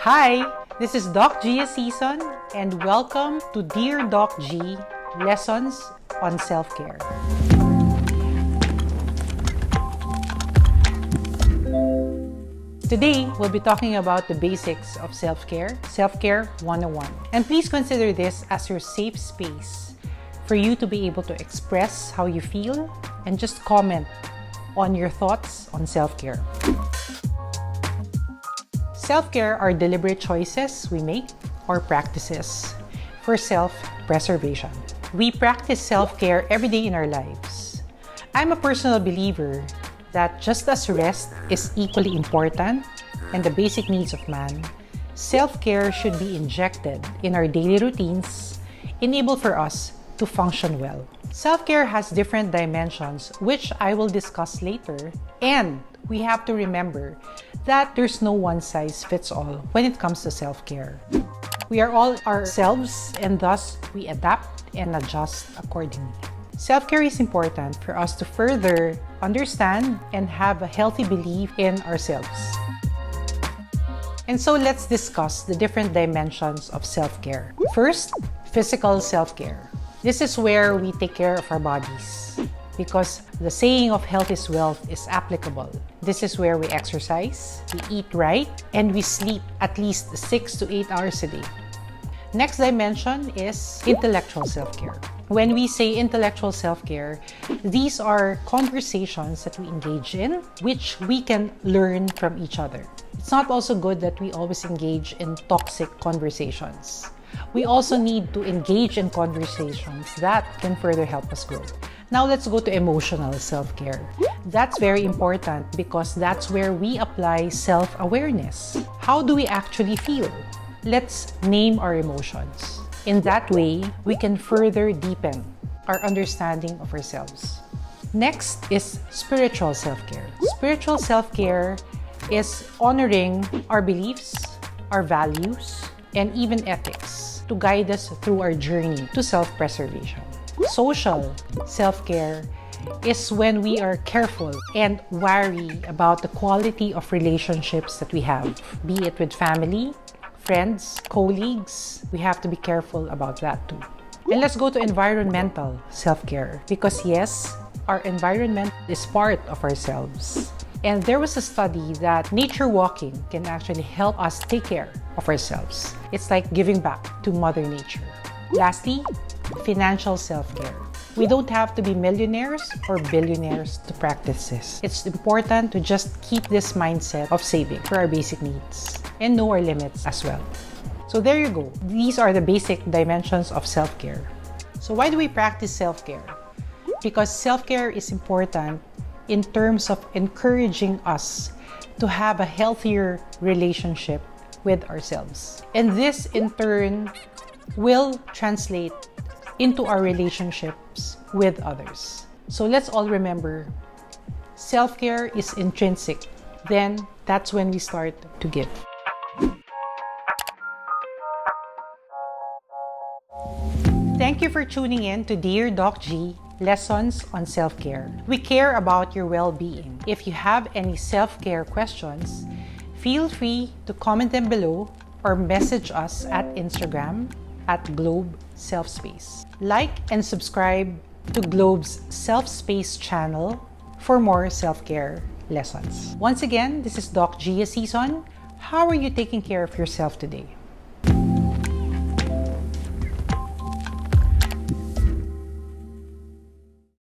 Hi, this is Doc Gia Season and welcome to Dear Doc G Lessons on Self-Care. Today, we'll be talking about the basics of self-care, Self-Care 101. And please consider this as your safe space for you to be able to express how you feel and just comment on your thoughts on self-care. Self-care are deliberate choices we make or practices for self-preservation. We practice self-care every day in our lives. I'm a personal believer that just as rest is equally important and the basic needs of man, self-care should be injected in our daily routines, enabled for us to function well. Self-care has different dimensions, which I will discuss later, and we have to remember that there's no one-size-fits-all when it comes to self-care. We are all ourselves, and thus we adapt and adjust accordingly. Self-care is important for us to further understand and have a healthy belief in ourselves. And so let's discuss the different dimensions of self-care. First, physical self-care. This is where we take care of our bodies because the saying of health is wealth is applicable. This is where we exercise, we eat right, and we sleep at least 6 to 8 hours a day. Next dimension is intellectual self-care. When we say intellectual self-care, these are conversations that we engage in, which we can learn from each other. It's not also good that we always engage in toxic conversations. We also need to engage in conversations that can further help us grow. Now let's go to emotional self-care. That's very important because that's where we apply self-awareness. How do we actually feel? Let's name our emotions. In that way, we can further deepen our understanding of ourselves. Next is spiritual self-care. Spiritual self-care is honoring our beliefs, our values, and even ethics to guide us through our journey to self-preservation. Social self-care is when we are careful and wary about the quality of relationships that we have, be it with family, friends, colleagues. We have to be careful about that too. And let's go to environmental self-care because yes, our environment is part of ourselves. And there was a study that nature walking can actually help us take care of ourselves. It's like giving back to Mother Nature. Lastly, financial self-care. We don't have to be millionaires or billionaires to practice this. It's important to just keep this mindset of saving for our basic needs and know our limits as well. So there you go. These are the basic dimensions of self-care. So why do we practice self-care? Because self-care is important in terms of encouraging us to have a healthier relationship with ourselves. And this in turn will translate into our relationships with others. So let's all remember, self-care is intrinsic. Then that's when we start to give. Thank you for tuning in to Dear Doc G Lessons on Self-Care. We care about your well-being. If you have any self-care questions, feel free to comment them below or message us at Instagram at Globe Self-Space. Like and subscribe to Globe's Self-Space channel for more self-care lessons. Once again, this is Doc Gia Season. How are you taking care of yourself today?